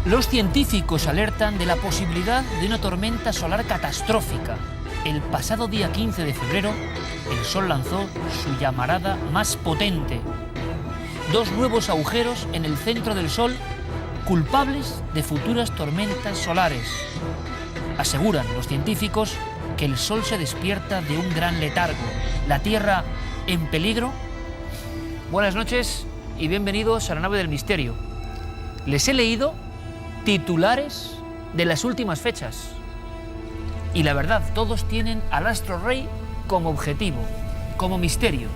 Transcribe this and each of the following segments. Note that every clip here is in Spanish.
Los científicos alertan de la posibilidad de una tormenta solar catastrófica. El pasado día 15 de febrero, el Sol lanzó su llamarada más potente. 2 nuevos agujeros en el centro del Sol, culpables de futuras tormentas solares. Aseguran los científicos que el Sol se despierta de un gran letargo. ¿La Tierra en peligro? Buenas noches y bienvenidos a la nave del misterio. Les he leído titulares de las últimas fechas. Y la verdad, todos tienen al Astro Rey como objetivo, como misterio.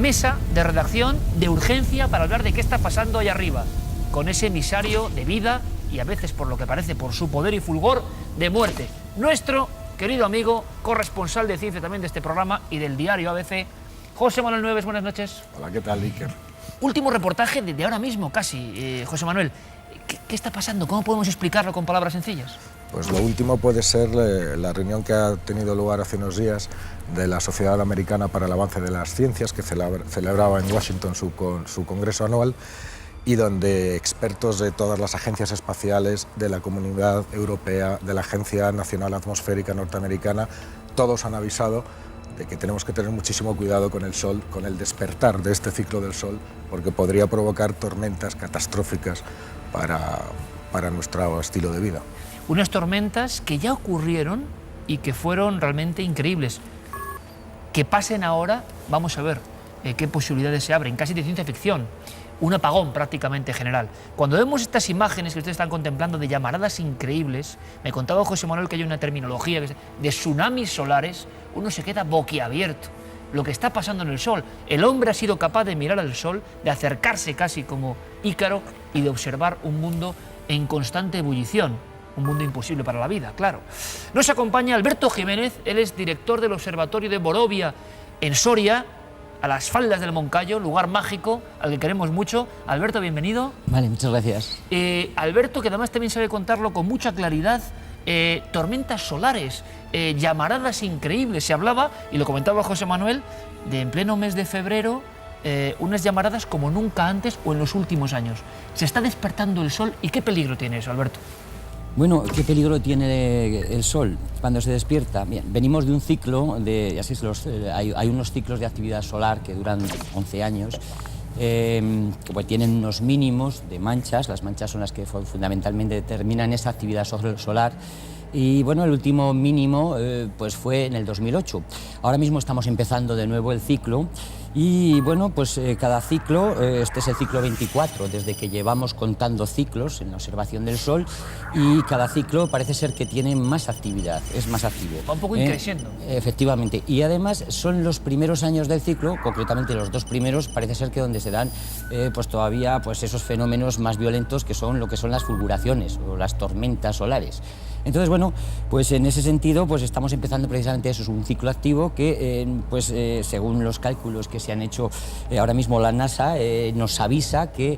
Mesa de redacción de urgencia para hablar de qué está pasando allá arriba, con ese emisario de vida y a veces, por lo que parece, por su poder y fulgor, de muerte. Nuestro querido amigo, corresponsal de ciencia también de este programa y del diario ABC, José Manuel Nueves. Buenas noches. Hola, ¿qué tal, Iker? Último reportaje de ahora mismo casi, José Manuel. ¿Qué está pasando? ¿Cómo podemos explicarlo con palabras sencillas? Pues lo último puede ser la reunión que ha tenido lugar hace unos días de la Sociedad Americana para el Avance de las Ciencias, que celebraba en Washington su congreso anual, y donde expertos de todas las agencias espaciales, de la Comunidad Europea, de la Agencia Nacional Atmosférica Norteamericana, todos han avisado de que tenemos que tener muchísimo cuidado con el Sol, con el despertar de este ciclo del Sol, porque podría provocar tormentas catastróficas para nuestro estilo de vida. Unas tormentas que ya ocurrieron y que fueron realmente increíbles. Que pasen ahora, vamos a ver qué posibilidades se abren, casi de ciencia ficción. Un apagón prácticamente general. Cuando vemos estas imágenes que ustedes están contemplando de llamaradas increíbles, me contaba José Manuel que hay una terminología de tsunamis solares, uno se queda boquiabierto. Lo que está pasando en el Sol. El hombre ha sido capaz de mirar al Sol, de acercarse casi como Ícaro y de observar un mundo en constante ebullición. Un mundo imposible para la vida, claro. Nos acompaña Alberto Jiménez, él es director del Observatorio de Borovia en Soria, a las faldas del Moncayo, lugar mágico al que queremos mucho. Alberto, bienvenido. Vale, muchas gracias. Alberto, que además también sabe contarlo con mucha claridad, tormentas solares, llamaradas increíbles. Se hablaba, y lo comentaba José Manuel, de en pleno mes de febrero, unas llamaradas como nunca antes o en los últimos años. Se está despertando el Sol, ¿y qué peligro tiene eso, Alberto? Bueno, ¿qué peligro tiene el Sol cuando se despierta? Bien, venimos de un ciclo, hay unos ciclos de actividad solar que duran 11 años, que pues tienen unos mínimos de manchas. Las manchas son las que fundamentalmente determinan esa actividad solar. Y bueno, el último mínimo pues fue en el 2008. Ahora mismo estamos empezando de nuevo el ciclo. Y bueno, pues cada ciclo, este es el ciclo 24, desde que llevamos contando ciclos en la observación del Sol, y cada ciclo parece ser que tiene más actividad, es más activo. Va un poco increciendo. Efectivamente, y además son los primeros años del ciclo, concretamente los 2 primeros, parece ser que donde se dan pues todavía pues esos fenómenos más violentos que son lo que son las fulguraciones o las tormentas solares. Entonces, bueno, pues en ese sentido pues estamos empezando precisamente eso, es un ciclo activo que, según los cálculos que se han hecho ahora mismo la NASA, nos avisa que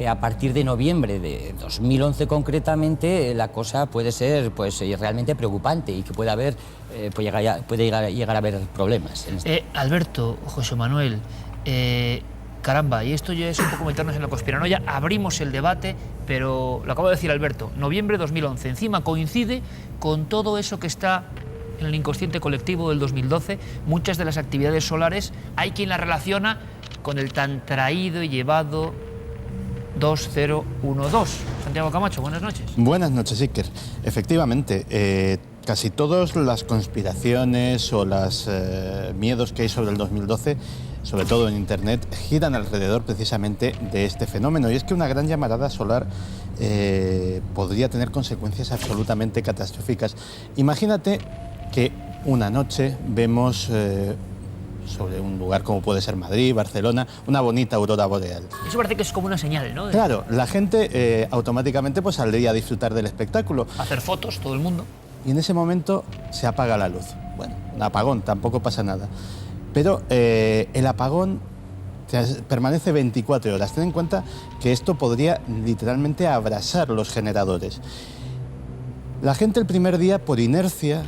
a partir de noviembre de 2011 concretamente la cosa puede ser pues realmente preocupante y que puede haber, puede llegar a haber problemas. Alberto, José Manuel, caramba, y esto ya es un poco meternos en la conspiranoia, abrimos el debate, pero lo acabo de decir Alberto, noviembre de 2011, encima coincide con todo eso que está en el inconsciente colectivo del 2012, muchas de las actividades solares, hay quien las relaciona con el tan traído y llevado 2012. Santiago Camacho, buenas noches. Buenas noches, Iker. Efectivamente, casi todas las conspiraciones o los miedos que hay sobre el 2012, sobre todo en Internet, giran alrededor precisamente de este fenómeno. Y es que una gran llamarada solar podría tener consecuencias absolutamente catastróficas. Imagínate que una noche vemos sobre un lugar como puede ser Madrid, Barcelona, una bonita aurora boreal. Eso parece que es como una señal, ¿no? Claro, la gente automáticamente pues saldría a disfrutar del espectáculo. Hacer fotos, todo el mundo. Y en ese momento se apaga la luz. Bueno, un apagón, tampoco pasa nada. Pero el apagón permanece 24 horas. Ten en cuenta que esto podría literalmente abrasar los generadores. La gente el primer día, por inercia,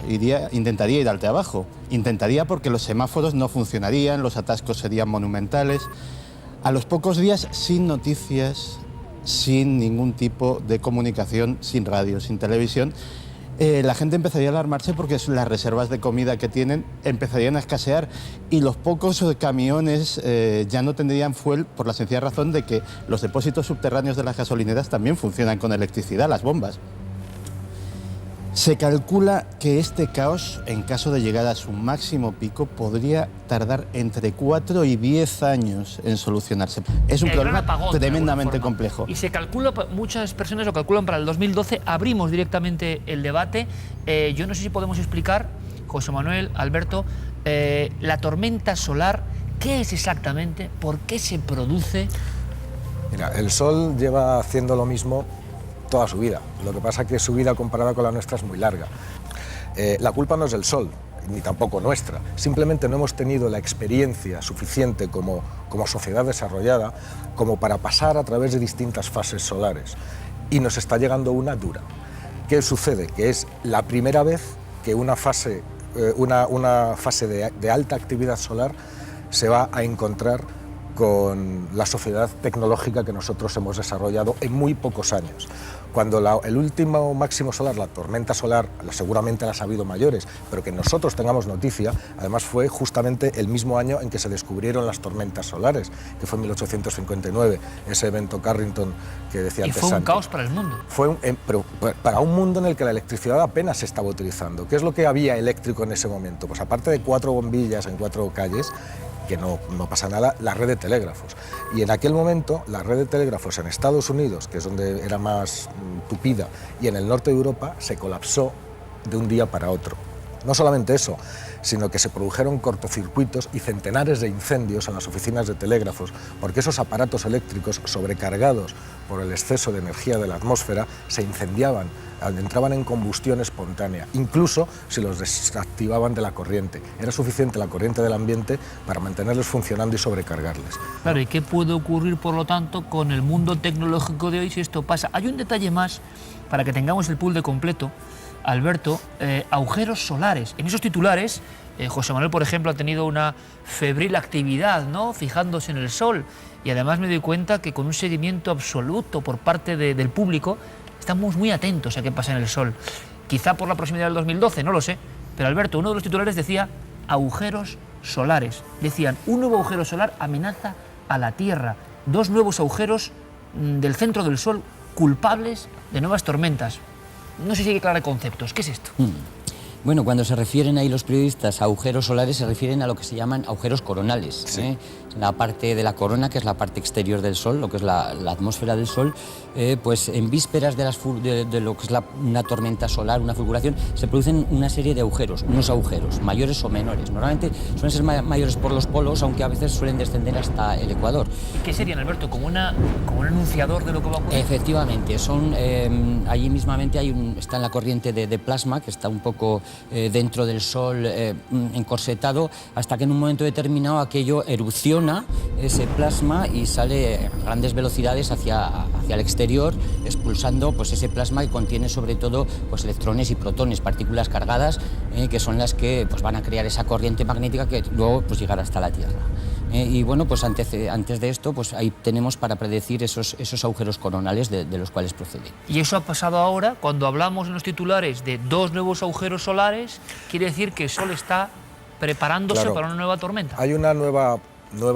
intentaría ir al trabajo. Intentaría porque los semáforos no funcionarían, los atascos serían monumentales. A los pocos días, sin noticias, sin ningún tipo de comunicación, sin radio, sin televisión, la gente empezaría a alarmarse porque las reservas de comida que tienen empezarían a escasear y los pocos camiones ya no tendrían fuel por la sencilla razón de que los depósitos subterráneos de las gasolineras también funcionan con electricidad, las bombas. Se calcula que este caos, en caso de llegar a su máximo pico, podría tardar entre 4 y 10 años en solucionarse. Es un problema tremendamente complejo. Y se calcula, muchas personas lo calculan para el 2012, abrimos directamente el debate. Yo no sé si podemos explicar, José Manuel, Alberto, la tormenta solar, ¿qué es exactamente? ¿Por qué se produce? Mira, el Sol lleva haciendo lo mismo toda su vida. Lo que pasa es que su vida comparada con la nuestra es muy larga. La culpa no es del Sol, ni tampoco nuestra. Simplemente no hemos tenido la experiencia suficiente como sociedad desarrollada como para pasar a través de distintas fases solares. Y nos está llegando una dura. ¿Qué sucede? Que es la primera vez que una fase de alta actividad solar se va a encontrar con la sociedad tecnológica que nosotros hemos desarrollado en muy pocos años. Cuando el último máximo solar, la tormenta solar, seguramente las ha habido mayores, pero que nosotros tengamos noticia, además fue justamente el mismo año en que se descubrieron las tormentas solares, que fue en 1859, ese evento Carrington que decía antes Santi. Y fue un caos para el mundo. Pero para un mundo en el que la electricidad apenas se estaba utilizando. ¿Qué es lo que había eléctrico en ese momento? Pues aparte de 4 bombillas en 4 calles, que no pasa nada, la red de telégrafos. Y en aquel momento, la red de telégrafos en Estados Unidos, que es donde era más tupida, y en el norte de Europa, se colapsó de un día para otro. No solamente eso, sino que se produjeron cortocircuitos y centenares de incendios en las oficinas de telégrafos, porque esos aparatos eléctricos sobrecargados por el exceso de energía de la atmósfera se incendiaban, entraban en combustión espontánea, incluso si los desactivaban de la corriente. Era suficiente la corriente del ambiente para mantenerlos funcionando y sobrecargarles. Claro, ¿y qué puede ocurrir, por lo tanto, con el mundo tecnológico de hoy si esto pasa? Hay un detalle más, para que tengamos el puzzle completo, Alberto, agujeros solares. En esos titulares, José Manuel, por ejemplo, ha tenido una febril actividad, ¿no?, fijándose en el Sol, y además me doy cuenta que con un seguimiento absoluto por parte del público, estamos muy atentos a qué pasa en el Sol. Quizá por la proximidad del 2012, no lo sé, pero Alberto, uno de los titulares decía agujeros solares. Decían, un nuevo agujero solar amenaza a la Tierra. 2 nuevos agujeros del centro del Sol culpables de nuevas tormentas. No sé si hay que aclarar conceptos. ¿Qué es esto? Bueno, cuando se refieren ahí los periodistas a agujeros solares, se refieren a lo que se llaman agujeros coronales. Sí. La parte de la corona, que es la parte exterior del Sol, lo que es la atmósfera del Sol, pues en vísperas de lo que es una tormenta solar, una fulguración, se producen una serie de agujeros, unos agujeros, mayores o menores. Normalmente suelen ser mayores por los polos, aunque a veces suelen descender hasta el ecuador. ¿Y qué serían, Alberto? ¿Como un anunciador de lo que va a ocurrir? Efectivamente, allí mismamente está en la corriente de plasma, que está un poco dentro del Sol encorsetado, hasta que en un momento determinado aquello erupciona ese plasma y sale a grandes velocidades hacia el exterior, expulsando pues ese plasma que contiene sobre todo pues electrones y protones, partículas cargadas, que son las que pues van a crear esa corriente magnética que luego pues llegará hasta la Tierra. Y bueno, pues antes de esto, pues ahí tenemos para predecir esos agujeros coronales de los cuales procede. Y eso ha pasado ahora, cuando hablamos en los titulares de 2 nuevos agujeros solares, quiere decir que el Sol está preparándose para una nueva tormenta. Hay una nueva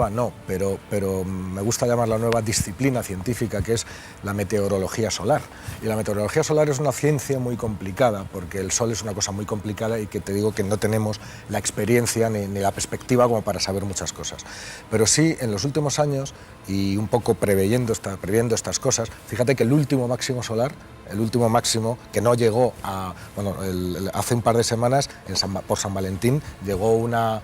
no, pero me gusta llamarla nueva disciplina científica, que es la meteorología solar. Y la meteorología solar es una ciencia muy complicada, porque el Sol es una cosa muy complicada y que te digo que no tenemos la experiencia ni la perspectiva como para saber muchas cosas. Pero sí, en los últimos años, y un poco previendo estas cosas, fíjate que el último máximo solar, el último máximo que no llegó a... Bueno, hace un par de semanas, por San Valentín, llegó una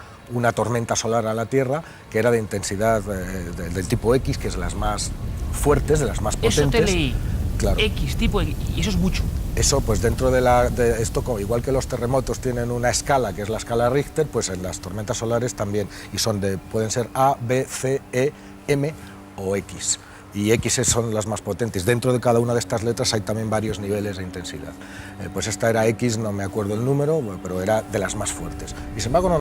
tormenta solar a la Tierra que era de intensidad del tipo X, que es de las más fuertes, de las más potentes. Eso te leí. Claro. X, tipo X, y eso es mucho. Eso, pues dentro de esto, igual que los terremotos tienen una escala, que es la escala Richter, pues en las tormentas solares también, y pueden ser A, B, C, E, M o X. Y X son las más potentes. Dentro de cada una de estas letras hay también varios niveles de intensidad. Pues esta era X, no me acuerdo el número, pero era de las más fuertes. Y sin embargo,